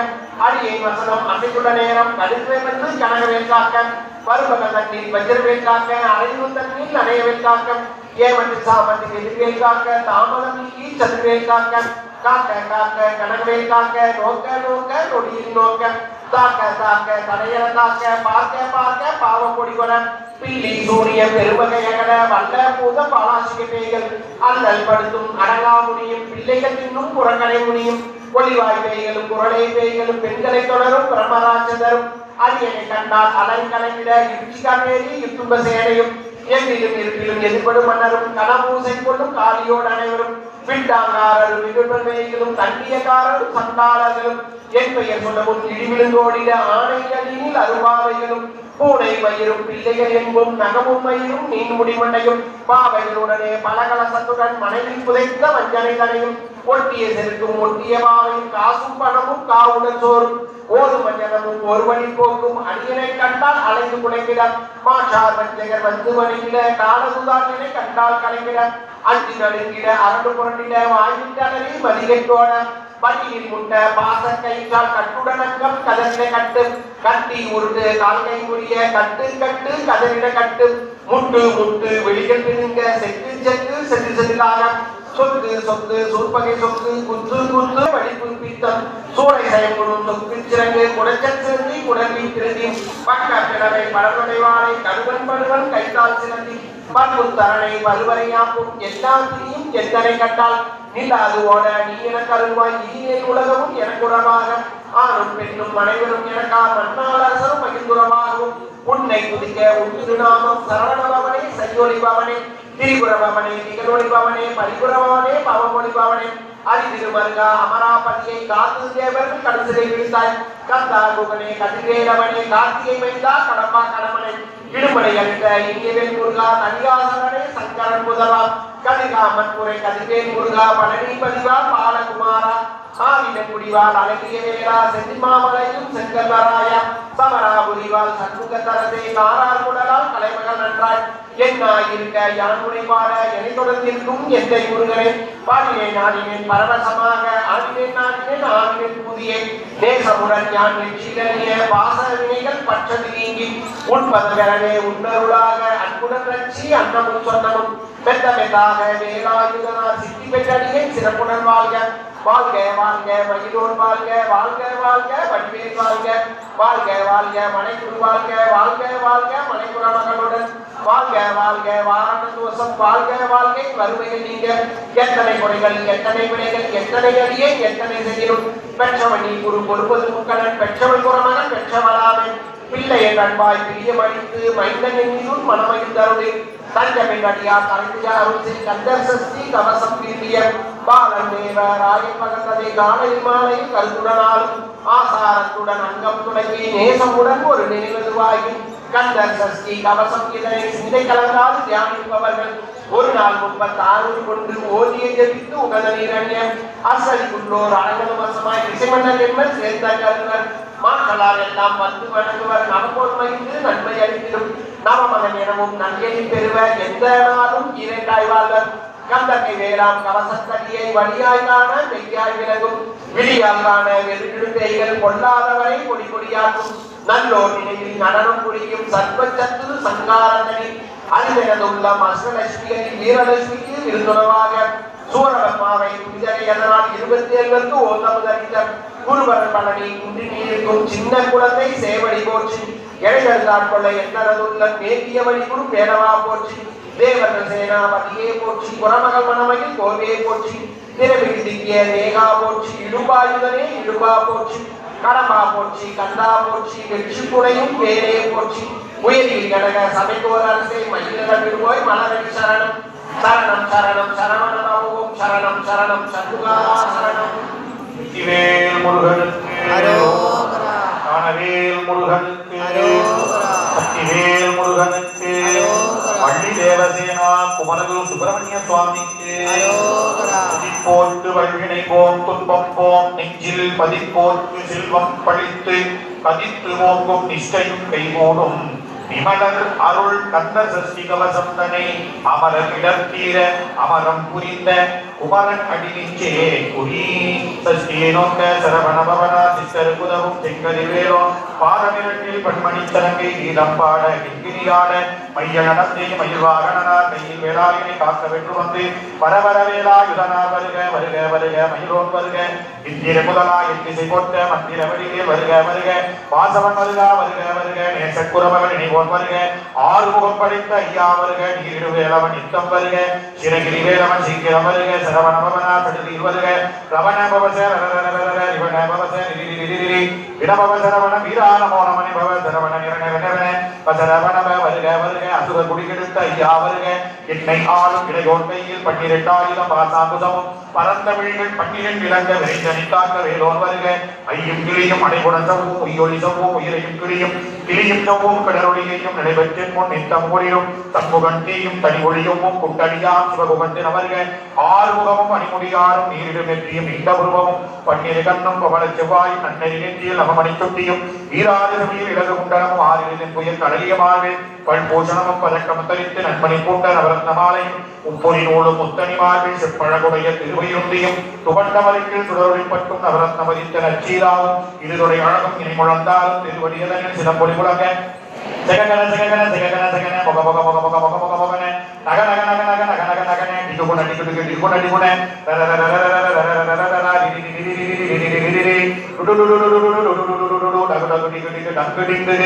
அடியை வசனம் அமைந்துள்ள நேரம் கடுவேல் கனகவேல் காக்க பருவக தண்ணீர் வஜ்ரவேல் காக்க அரைவு தண்ணீர் நனையவேல் காக்க ஏமட்டு சாமத்தில் எதிர்வேல் காக்க தாமதம் நீக்கி சதுர்வேல் காக்க காக்க காக்க கனகவேல் காக்க நோக்க நோக்க நொடியில் நோக்க தாக்க தாக்க தடையற தாக்க பார்க்க பார்க்க பாவம் பொடிகொட பில்லி சூரிய பெருவகையகட வல்ல பூத பாலாசிக பேய்கள் அல்லல் படுத்தும் அடங்கா முடியும் பிள்ளைகள் இன்னும் புறக்கடை முடியும் ஒளிவாய் பேய்களும் குரலை பேய்களும் பெண்களை தொடரும் பிரமராட்சதரும் அரியணை கண்டால் அலன் கலங்கிட இச்சிகாமேறி யுத்தும்ப சேனையும் எங்கிலும் இருப்பிலும் எதிர்படும் மன்னரும் கனபூசை கொள்ளும் காலியோடு அனைவரும் பிண்டாங்காரரும் விடுபல்வேய்களும் தண்டியக்காரரும் சண்டாளர்களும் என் பெயர் சொல்லவும் இடிவிழுந்தோடிட ஆணைகளில் அருவாவைகளும் பூனை மயிரும் பிள்ளைகள் என்பும் நகமும் மயிரும் நீன் முடிமண்டையும் பாவைகளுடனே பலகலசத்துடன் மனைவில் புதைத்த வஞ்சனை தனையும் ஒட்டிய செருக்கும் ஒட்டிய பாவையும் காசும் பணமும் காவுடன் சோறும் ஓதும் மஞ்சனமும் ஒருவழி போக்கும் அடியனை கண்டால் அலைந்து குலைக்கிட மாற்றார் வஞ்சகர் வந்து வணிகிட காலசுதாரனை கண்டால் கலைக்கிட அஞ்சி நடுங்கிட அரண்டு புரண்டிட வாய்விட்டனரி மதிகட்டோட பள்ளியில் முட்ட பாச கைக்கால் கட்டுடனக்கம் கதறிட கட்டு கட்டி உருட்டு கால்கை முறிய கட்டு கட்டு கதறிட கட்டு முட்டு முட்டு வெளிகள் பிடுங்க செக்கு செக்கு செட்டு செட்டுக்காக சொத்து சொத்து சூர்பகை சொத்து குத்து குத்து வடிப்பு பித்தம் சூளை செயல்படும் சொத்து சிறங்கு குடைச்சல் சிறந்தி குடலி திருதி பக்க பிறவை பழவடைவாளை கடுவன் படுவன் கைத்தால் சிறந்தி பண்பு தரணை வலுவரையாக்கும் எல்லா திரியும் எத்தனை கட்டால் நில்லாது ஓட நீ எனக்கு அருள்வாய் நீயே உலகமும் எனக்கு உறவாக ஆணும் பெண்ணும் அனைவரும் எனக்கா மன்னாளரசரும் மகிழ்ந்துறவாகவும் உன்னை குதிக்க உன் திருநாமம் சரவணபவனே செய்யொழிபவனே திரிபுரபவனே திகழொழிபவனே பரிபுரபவனே பவமொழிபவனே அரிதிருமருகா அமராபதியை காத்து தேவர் கடைசிலை விழுத்தாய் கந்தா குகனே கதிரேரவனே கார்த்திகை மைந்தா கடம்பா கடமனை இடுமலை அளித்த இனியவேல் முருகா நடிகாசனே சங்கரன் முதல்வா கதிகாமன் முறை கதிரேல் முருகா பழனி பதிவா பாலகுமாரா ஆவினங்குடிவாள் அழகிய வேளா செந்திமாமலையும் செங்கல்வராய சமராபுரிவாள் சண்முகத்தரசே நாரார் குடலால் கலைமகள் நன்றாய் என்னாயிருக்க யான் முனைப்பாட என்னை தொடர்ந்திருக்கும் எந்தை முருகனை பாடினேன் நாடினேன் பரவசமாக ஆடினேன் நாடினேன் ஆடினேன் புதிய நேசமுடன் யான் வெற்றிகரிய பாச வினைகள் பற்றது நீங்கி உண்பதகரவே உன்னருளாக அன்புடன் ரட்சி அன்னமும் சொன்னமும் பெத்த மெத்தாக வேலாயுதனார் சித்தி பெற்றடியை சிறப்புடன் வாழ்க வாழ்க வாழ்க மயிலோன் வாழ்க வாழ்க வாழ்க வடிவேல் வாழ்க வாழ்க வாழ்க மனைக்குரு வாழ்க வாழ்க வாழ்க மனைக்குற மகளுடன் வாழ்க வாழ்க வாரண தோஷம் வாழ்க வாழ்க்கை வறுமையில் நீங்க எத்தனை குறைகள் எத்தனை வினைகள் எத்தனை அடியை எத்தனை செய்யும் பெற்றவனி குரு பொறுப்பது முக்கணன் பெற்றவன் குறமகன் பெற்றவளாவன் பிள்ளையை நண்பாய் பிரியமளித்து மைந்தன் எண்ணினும் மனமையில் தருளி தஞ்சமின் அடியார் கரைந்தியா அருள்சி கந்தர் சஷ்டி கவசம் பீரிய பாலன் தேவ ராயன் மகந்ததை காலையில் மாலையில் கருத்துடனாலும் ஆசாரத்துடன் அங்கம் துணங்கி நேசமுடன் ஒரு நினைவதுவாகி கந்தர் சஷ்டி கவசம் இதனை சிந்தை கலந்தால் தியானிப்பவர்கள் ஒரு நாள் 36 கொண்டு ஓதியை ஜபித்து உகத நீரண்யம் அசலிக்குள்ளோர் அழகது வசமாய் திசைமன்னர் என்பர் சேர்ந்த கருவர் மாக்களால் எல்லாம் வந்து வணங்குவர் நமக்கோர் மகிழ்ந்து நன்மை அளித்திடும் நவமகன் எனவும் நன்மையை பெறுவர் எந்த நாளும் இரண்டாய் வாழ்வர் கந்தகை வேளாம் கவசத்தடியை வழியாய் காண மெய்யாய் விலகும் விழியால் காண வெறுகிடும்பைகள் கொள்ளாதவரை கொடி கொடியாக்கும் நல்லோர் நினைவில் நடனம் புரியும் சர்வச்சத்து சங்காரந்தனி அறிவெனதுள்ளம் அஷ்டலட்சுமிகளின் வீரலட்சுமிக்கு விருந்துணவாக சூரபத்மாவை புனிதரை அதனால் 27 ஓதமுதறித்தர் குருவரன் பழனி குன்றி நீருக்கும் சின்ன குழந்தை சேவடி போற்றி எழைகள் கொள்ள எந்தனதுள்ள மேத்தியவழி குரு பேரவா போற்றி தேவர்கள் சேனாபதியே போற்றி புறமகள் மணமையில் கோவையை போற்றி திரவிடி திக்கிய நேகா போற்றி இடுபாயுதனே இடுபா போற்றி கடம்பா போற்றி கண்டா போற்றி வெற்றி புனையும் பேரே போற்றி உயரில் கடக சபைக்கோர் அரசை மயிலிடம் விடுவோய் மலரடி சரணம் சரணம் சரணம் சரவண ஓம் சரணம் சரணம் சண்முகா சரணம் வெற்றிவேல் முருகனுக்கு அரோகரா ஞானவேல் முருகனுக்கு அரோகரா சக்திவேல் முருகனுக்கு அரோகரா வள்ளி தேவசேனா குமரகுரு சுப்பிரமணிய சுவாமிக்கு அரோகரா போட்டு வல்வினை போம் துன்பம் போம் நெஞ்சில் பதிப்போர்க்கு செல்வம் பழித்து பதித்து ஓங்கும் நிஷ்டையும் கைகூடும் விமலர் அருள் கந்த சஷ்டி கவசம் தனை அமரர் இடர்த்தீர அமரம் புரிந்த குமரன் அடிநிச்சே குறி சஷ்டியை நோக்க சரவண பவனா சித்தர் குதவும் செங்கதில் வேலோ பாதமிரட்டில் பண்மணி தரங்கை கீதம் பாட கிங்கிரியாட மைய நடந்தே மயில்வாகனார் கையில் வேளாயினை காக்க வென்று வந்து வரவர வேலாயுதனார் வருக வருக வருக மயிலோன் வருக இந்திர முதலா எத்திசை போட்ட மந்திர வடிவேல் வருக வருக வாசவன் வருக வருக வருக நேசக்குறமகள் இணைவோன் வருக ஆறுமுகம் படைத்த ஐயா வருக நீரிடு வேலவன் நித்தம் வருக சிறகிரி வேலவன் சீக்கிரம் வருக சரவண பவனா சடுதியில் வருக ரவண பவச ரிவண பவச விடபவ சரவண வீரான மோனமணி பவ சரவண நிரண பசரவண வருக வருக அசுர குடிகெடுத்த ஐயா வருக என்னை ஆளும் இடையோன் கையில் 12,000 பாசாங்குதமும் பரந்த விழிகள் 12 இலங்க விரைந்தனி காக்க வேலோன் வருக ஐயும் கிளியும் அடைபுடன் சவும் உயிரொளி சவும் உயிரையும் கிளியும் சவும் கடலொளியையும் நடைபெற்றின் முன் நித்தம் ஊரிலும் தன்முகன் தீயும் தனி ஒளியும் குட்டடியாம் சிவகுமந்தின வருக ஆறுமுகமும் அணிமுடியாரும் நீரிடும் நெற்றியும் நீண்ட உருவமும் 12 கண்ணும் பவள செவ்வாயும் நன்னறி நெற்றியில் நவமணி தொட்டியும் வீராதிரமியில் இலகு குண்டலமும் ஆறிலின் புயல் கடலிய மார்பில் பல்பூஷணமும் பதக்கம் தரித்து நன்மணி பூண்ட நவரத்ன மாலையும் உப்பொறி நூலும் முத்தனி மார்பில் செப்பழகுடைய திருவையுந்தியும் துவண்டமலைக்கில் சுடரொளி பட்டும் நவரத்ன மதித்த நச்சீராவும் இதுடைய அழகும் இனி முழந்தாலும் திருவடியதனில் சிலம்பொலி முழங்க ஜெககன ஜெககன ஜெககன ஜெகன முக முக முக முக முக முக முகன நக நக நக நக நக நக நகன டிகுன டிகுன டிகுன டிகுன ரர ரர ரர ரர ரர ரர ரர ரி ரி ரி ரி ரி ரி ரி ரி டு டு டு டு டு டு டு டு டு டு டகு டகு டிகு டிகு டங்கு டிங்கு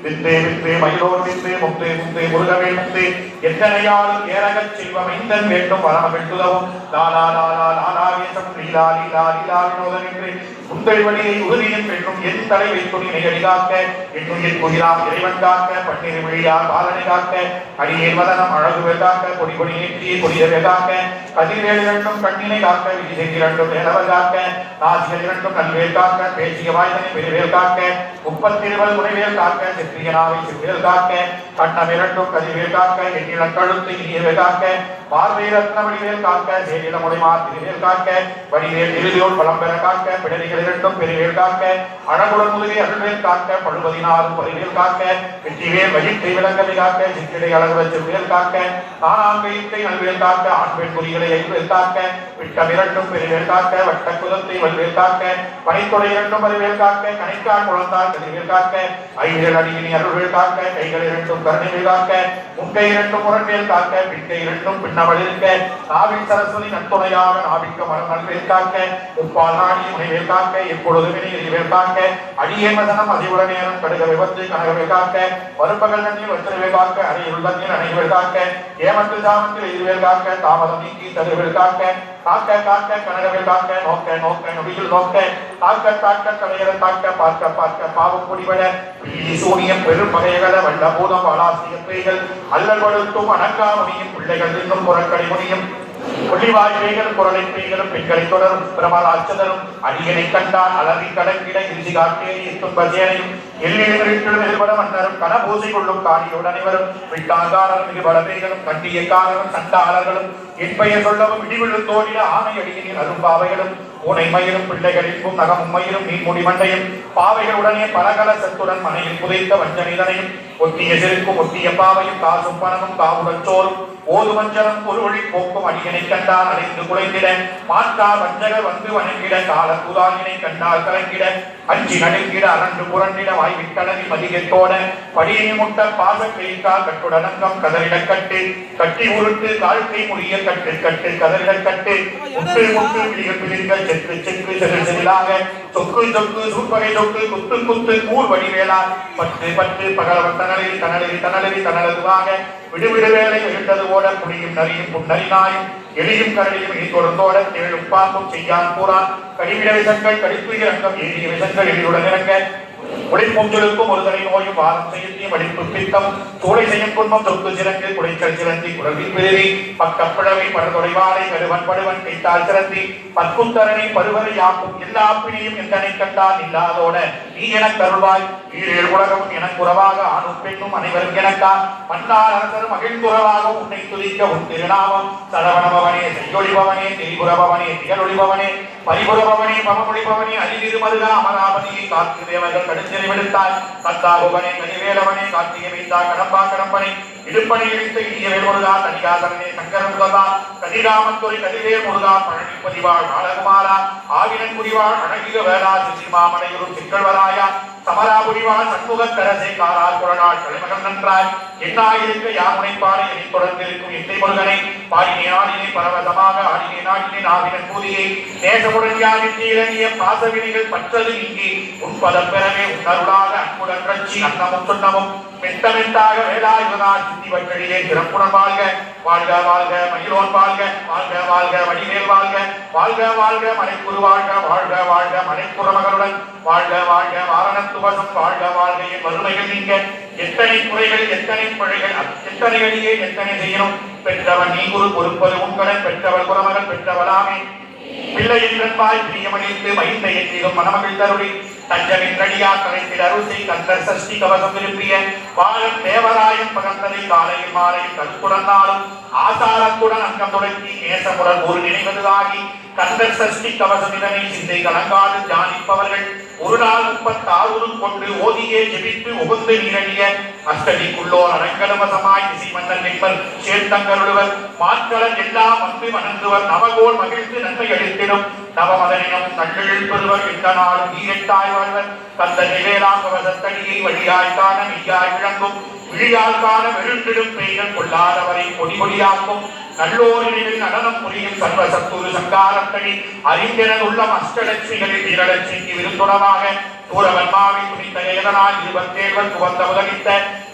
வித்தே வித்தே மயிலோர் வித்தே முத்தே முத்தே முருகவே முத்தே எத்தனையாலும் ஏரகச் செல்வம் ஐந்தன் வேண்டும் வரம வெட்டுதவும் லாலா லாலா லாலாவேசம் லீலா லீலா லீலா வினோதன் என்று உங்கள் வழியை உறுதியின் பெண்ணும் என் தலைவை துணினை அடிகாக்க என்னும் என் குயிலாம் இறைவன் காக்க பன்னிரு விழியால் பாலனை காக்க அடியேன் வதனம் அழகு வேகாக்க கொடி கொடி ஏற்றியே கொடிய வேகாக்க கதிர்வேல் இரண்டும் கண்ணினை காக்க விதிசை இரண்டும் வேலவர் காக்க நாசிகள் இரண்டும் நல்வேல் காக்க பேசிய வாய்தனை பெருவேல் காக்க 32 முனைவேல் காக்க செற்றியனாவை செவ்வேல் காக்க கண்ணம் இரண்டும் கதிர்வேல் காக்க எண்ணில கழுத்து இனியவே காக்க பார்வை ரத்ன வடிவேல் காக்க சேரில முனைமா திருவேல் காக்க வடிவேல் இறுதியோடு பலம் பெற காக்க பிடரிகள் இரண்டும் பெருவேல் காக்க அழகுடன் முதுகை அருள்வேல் காக்க பழுபதினாறும் பரிவேல் காக்க வெற்றிவேல் வயிற்றை விளங்கவை காக்க சிற்றிடை அழகுற செவ்வேல் காக்க தானாங்கயிற்றை நல்வேல் காக்க ஆண்பெண் குறிகளை ஐவேல் காக்க விட்டம் இரண்டும் பெருவேல் காக்க வட்ட குலத்தை வல்வேல் காக்க பனித்தொடை இரண்டும் பரிவேல் காக்க கணைக்கால் குழந்தால் கதிர்வேல் காக்க ஐவேல் அடியினி அருள்வேல் காக்க கைகள் இரண்டும் கருணைவேல் காக்க முன்கை இரண்டும் முரண்வேல் காக்க பின்கை இரண்டும் பின்னவள் இருக்க நாவில் சரஸ்வதி நத்துணையாக நாவிக்க மரம் நல்வேல் காக்க உப்பால் நாடி முனைவேல் காக்க எப்பொழுதுமே எரிவேல் காக்க அடியே மதனம் அதிவுட நேரம் கடுக விபத்து கனகவேல் காக்க வறுப்பகல் நன்னில் வச்சிரவேல் காக்க அறையுள் தண்ணீர் அணைவேல் காக்க ஏமத்தில் தாமத்தில் எதிர்வேல் காக்க தாமதம் நீக்கி தருவேல் காக்க காக்க காக்க கனகவேல் காக்க நோக்க நோக்க நொடியில் நோக்க காக்க காக்க கலையர காக்க பார்க்க பார்க்க பாவம் குடிபட சூனியம் பெரும் பகையகல வல்ல பூதம் வாளாசியத்தைகள் அல்லல் படுத்தும் அணங்காமணியும் பிள்ளைகள் இன்னும் புறக்கடை முனியும் புள்ளிவாய்கள் குரலை பெய்களும் பெண்களை தொடரும் பிரமல அச்சதரும் அடியனை கண்டால் அளவி கடங்கிட இறுதி காட்டே எத்தும் பஜேனையும் எல்லையிலும் எதிர்பட மன்னரும் கனபூசை கொள்ளும் காணியோடு அனைவரும் விட்டாங்காரரும் இது பலவைகளும் கண்டியக்காரரும் சண்டாளர்களும் என் பெயர் சொல்லவும் இடிவிழு தோழில ஆணை அடியினில் அரும்பாவைகளும் ஊனை மயிலும் பிள்ளைகளின்பும் நகமும் மயிலும் நீ முடிமண்டையும் பாவைகளுடனே பலகல சத்துடன் மனையில் புதைத்த வஞ்சனிதனையும் ஒத்திய செருக்கும் ஒத்திய பாவையும் காசும் பணமும் காவுடன் சோறும் ஓது வஞ்சனம் ஒரு வழி போக்கும் அடியனை கண்டால் அடைந்து குலைந்திட மாற்றா வஞ்சகர் வந்து வணங்கிட கால புதாயினை கண்டால் கலங்கிட அஞ்சி நடுங்கிட அரண்டு புரண்டிட வாய்விட்டளவி மதிகத்தோட படியை முட்ட பாச கைக்கால் கட்டுடனங்கம் கதறிடக்கட்டு கட்டி உருட்டு கால்கை முடிய கட்டு கட்டு கதறிடக்கட்டு முட்டு முட்டு பிடிகள் பிடிகள் செக்கு செக்கு செதில் செதிலாக சொக்கு சொக்கு சூப்பகை சொக்கு குத்து குத்து கூர் வடிவேலா பட்டு பட்டு பகலவன் தனலி தனலி தனலி தனலதுவாக விடுவிடு வேலை எழுந்தது ஓட புளியும் நரியும் புன்னரினாயும் எளியும் கரடியும் இனி தொடர்ந்தோட தேழும் பாம்பும் செய்யான் கூறான் கடிவிட விசங்கள் கடித்துய ரங்கம் ஏறிய விசங்கள் எளியுடன் இறங்க உடைப்பொஞ்சலுக்கும் ஒரு தலை நோயும் வாரம் செய்யும் வடிப்பு பித்தம் தோலை செய்யும் குன்மம் தொக்கு சிறங்கு குடைச்சல் சிறந்தி குரலில் பேரி பக்கப்பிழவை படுதொடைவாளை கருவன் படுவன் கைத்தால் சிறந்தி பற்குத்தரனை பருவரை யாக்கும் எல்லா பிணியும் எந்தனை கண்டால் இல்லாதோட நீ எனக் கருள்வாய் ஈரேழு உலகமும் எனக்கு உறவாக ஆணும் பெண்ணும் அனைவரும் எனக்கா மன்னார் அரசரும் மகிழ்ந்துறவாக உன்னை துதிக்க உன் திருநாமம் சரவணபவனே செய்யொழிபவனே திரிபுரபவனே திகழொழிபவனே பரிபுரபவனே பவமொழிபவனே அரிதிரு மருகா அமராவதியை காத்து தேவர்கள் கடுஞ்சிறை விடுத்தாய் கத்தாபவனே கனிவேலவனே கார்த்திகை வைத்தா கடம்பா கடம்பனை இடுப்பனை இழித்த இனியவேல் முருகா தனிகாதரனே சங்கர முருகா கதிராமத்துறை கதிரே முருகா பழனி பதிவாள் நாளகுமாரா ஆவினன் புரிவாள் அழகிய வேளா சிசிமாமனையுறும் சிக்கல்வராயா சமராபுரிவாள் சண்முகத்தரசை காரால் குரநாள் தலைமகன் நன்றாய் என்னாயிருக்க யாமுனைப்பாறை எனை தொடர்ந்திருக்கும் எந்தை முருகனை பாடினே நாடினை பரவசமாக ஆடினே நாடினை நாவினன் பூதியை நேசமுடன் யாவித்தீரணிய பாசவினைகள் பற்றது நீங்கி உன்பதம் பெறவே உன்னருளாக அன்புடன் ரட்சி அன்னமும் சொன்னமும் மெத்தமெத்தாக வேலாயுதனால் சித்திவற்றிலே திறப்புடன் வாழ்க வாழ்க வாழ்க மகிழோன் வாழ்க வாழ்க வாழ்க வடிவேல் வாழ்க வாழ்க வாழ்க மலைக்குரு வாழ்க வாழ்க வாழ்க மலைக்குற மகளுடன் வாழ்க வாழ்க வாரணத்துவசம் வாழ்க வாழ்க என் வறுமைகள் நீங்க எத்தனை குறைகள் எத்தனை பிழைகள் எத்தனை அடியே எத்தனை செய்யணும் பெற்றவன் நீ குரு பொறுப்பது உன்கடன் பெற்றவள் குறமகள் பெற்றவளாமே பிள்ளை என்றாய் பிரியமணித்து மைந்த என்றிலும் மணமகள் தருளி தஞ்சமின் நடியா கலைத்திட அருசை கந்தர் சஷ்டி கவசம் விரும்பிய பாலன் தேவராயன் பகந்தனை காலையில் மாலையில் கல்குடனாலும் ஆசாரத்துடன் அங்கம் தொடங்கி நேசமுடன் ஒரு நினைவதாகி கந்தர் சஷ்டி கவசம் இதனை சிந்தை கலங்காது தியானிப்பவர்கள் ஒரு நாள் 36 கொண்டு ஓதியே ஜெபித்து உகந்து நீரடிய அஷ்டடிக்குள்ளோர் அரங்கலவசமாய் திசை மன்னன் நிற்பர் சேர்த்தங்கருடுவர் மாற்களன் எல்லாம் வந்து வணங்குவர் நவகோள் மகிழ்ந்து நன்மை அளித்திடும் நவமதனினம் நள்ளில் பெறுவர் எந்த நாளும் நீரெட்டாய் வாழ்வர் தந்த நிவேலாம் கவசத்தடியை வழியாய் காண மெய்யாய் விளங்கும் விழியால் காண வெறுந்திடும் பெய்கள் கொள்ளாதவரை கொடி கொடியாக்கும் நல்லோரில் நடனம் புரியும் சர்வ சத்துரு சங்காரத்தடி அறிந்தென உள்ளம் அஷ்டலட்சுமிகளில் வீரலட்சுமிக்கு விருந்துணவாக தூரவன்மாவை துணித்த ஏதனால் 27 துவந்த முதலித்த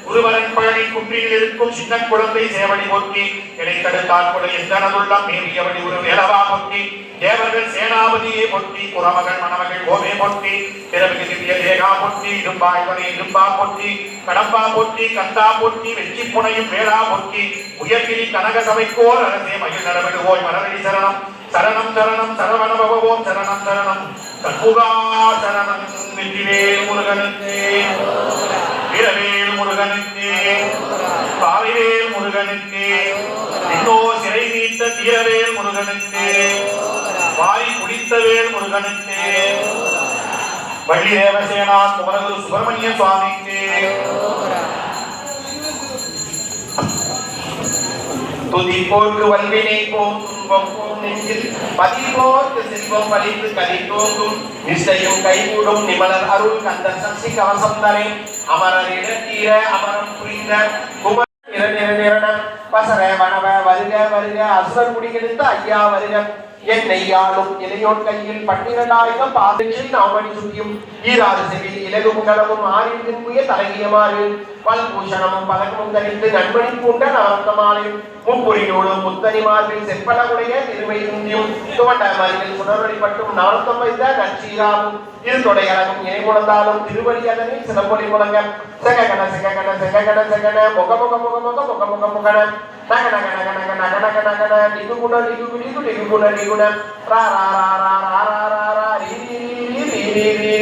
குருவரன் பழனி குன்றில் இருக்கும் சின்ன குழந்தை சேவடி போக்கி இடைத்தடுத்தால் கூட எந்தனதுள்ளம் மேவியவடி ஒரு வேலவா போக்கி தேவர்கள் சேனாபதியை பொட்டி குறமகள் மணமகள் கோவே பொட்டி பிறகு திவ்ய தேகா பொட்டி இடும்பாய்வனை இடும்பா பொட்டி கடம்பா பொட்டி கந்தா பொட்டி வெற்றி புனையும் வேளா பொட்டி உயர்கிரி கனக சபைக்கோர் அரசே மகிழ் நடவிடுவோய் மலரடி சரணம் சரணம் சரணம் சரவண பவவோம் சரணம் சரணம் சண்முகா சரணம் வெற்றிவேல் முருகனுக்கு வீரவேல் முருகனுக்கு பாவைவேல் முருகனுக்கு இன்னோ சிறை தீர்த்த தீரவேல் முருகனுக்கு வாய் குடித்த வேல் முருகனுக்கு வள்ளி தேவசேனா குமரகுரு சுப்பிரமணிய சுவாமிக்கு துதிப்போர்க்கு வல்வினை போம் துன்பம் போம் நெஞ்சில் பதிப்போர்க்கு செல்வம் வலித்து கதை தோன்றும் நிஷ்டையும் கைகூடும் நிமலர் அருள் கந்த சக்தி கவசம் தரை அமரர் இடத்தீர அமரம் புரிந்த குமர நிரண பசர வனவ வருக வருக அசுரர் குடிகெடுத்த ஐயா வருக என்னை ஆளும் இளையோர் கையில் 12,000 பாதையில் நாமணி சுற்றியும் ஈராறு செவில் இலகும் கடவும் ஆறில் திரும்பிய தலைகியமாறு பல்பூஷணமும் பதக்கமும் தரித்து நண்பணி பூண்ட நவரத்தமாலை முப்புரியோடும் முத்தனி மார்பில் செப்பலகுடைய திருவை துந்தியும் துவண்ட மருகில் சுடரொளிப்பட்டும் நாளத்தம் வைத்த நச்சீராவும் இரு தொடையலகும் இணை முழந்தாலும் திருவடி அதனில் சிலப்பொலி முழங்க செககன செககன செககன செகன முக முக முக முக முக முக முகன நக நக நக நக நக நக நகன நிகுகுண நிகுகு நிகு நிகுகுண நிகுண ரா ரா ரா ரா ரா ரா ரா ரா ரீ ரீ ரீ ரீ ரீ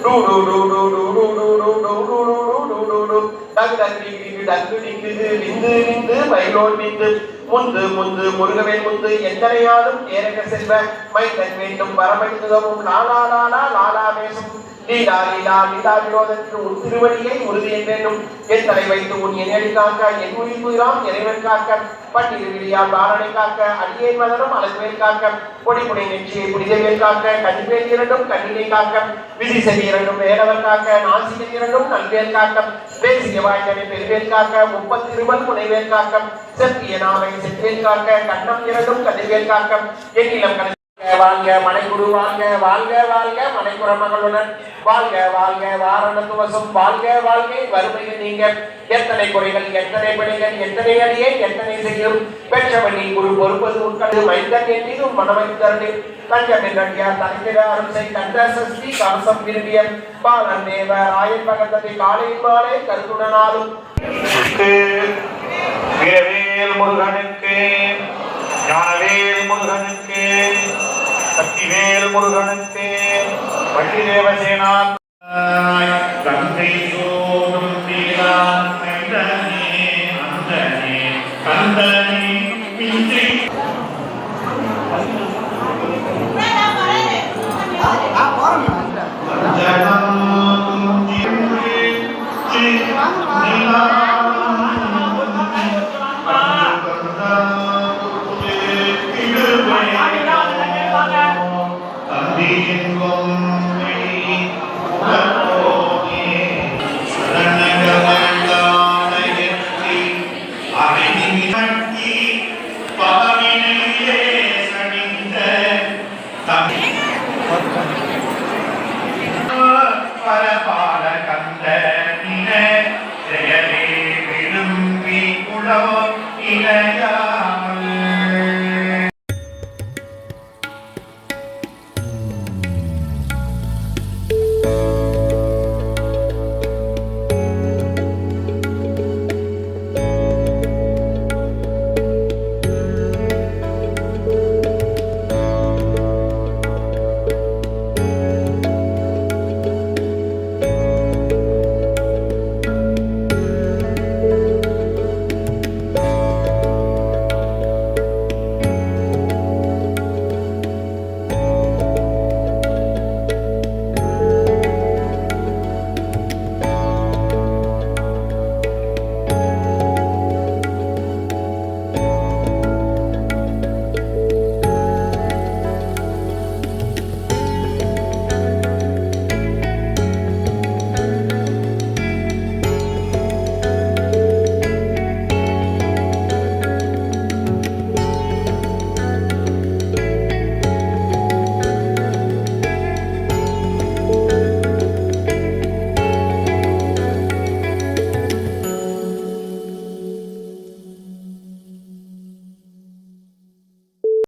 டு டு டு டு டு டு டு டு டு டு டு டு டு டங்கு டங்கு டிங்கு டங்கு டிங்கு விந்து விந்து மயிலோன் விந்து முந்து முந்து முருகவேல் முந்து எந்தனையாலும் ஏரக செல்வ மைந்தன் வேண்டும் வரமைந்துகவும் லாலா லாலா லாலா வேஷம் லீலா லீலா லீலா வினோதத்தின் உன் திருவடியை உறுதி என்றென்னும் என் தலை வைத்து உன் எண்ணெடி காக்க என் உயிர் புயிராம் இறைவன் காக்க பட்டிரு விழியால் பாலனை காக்க அடியேன் மதனும் அழகுவேல் காக்க பொடி புனை நெற்றியை புனிதவேல் காக்க கண்வேல் இரண்டும் கண்ணினை காக்க விதி செவி இரண்டும் வேலவர் காக்க நாசிகள் இரண்டும் நல்வேல் காக்க பேசிய வாய்ந்தனை பெருவேல் காக்க 30 திருமல் முனைவேல் காக்க செப்பிய நாவை செவ்வேல் காக்க கண்ணம் இரண்டும் கதிர்வேல் காக்க எண்ணிலம் வாழ்க மனைக்குரு வாழ்க வாழ்க வாழ்க மனைக்குற மகளுடன் வாழ்க வாழ்க வாரணத்துவசம் வாழ்க வாழ்க்கை வறுமையில் நீங்க எத்தனை குறைகள் எத்தனை பிழைகள் எத்தனை அடியே எத்தனை செய்யும் பெற்றவனி குரு பொறுப்பது உட்கண்டு மைந்தன் எண்ணிலும் மனமைத்தருளி தஞ்சம் என்றியா தலைக்கிட அருசை கந்த சஷ்டி கவசம் விரும்பிய பாலன் தேவ ராயன் பகத்ததை காலை மாலை கருத்துடனாலும் வீரவேல் முருகனுக்கு ஞானவேல் முருகனுக்கு சக்திவேல் முருகனுக்கு வள்ளி தேவசேனா தந்தை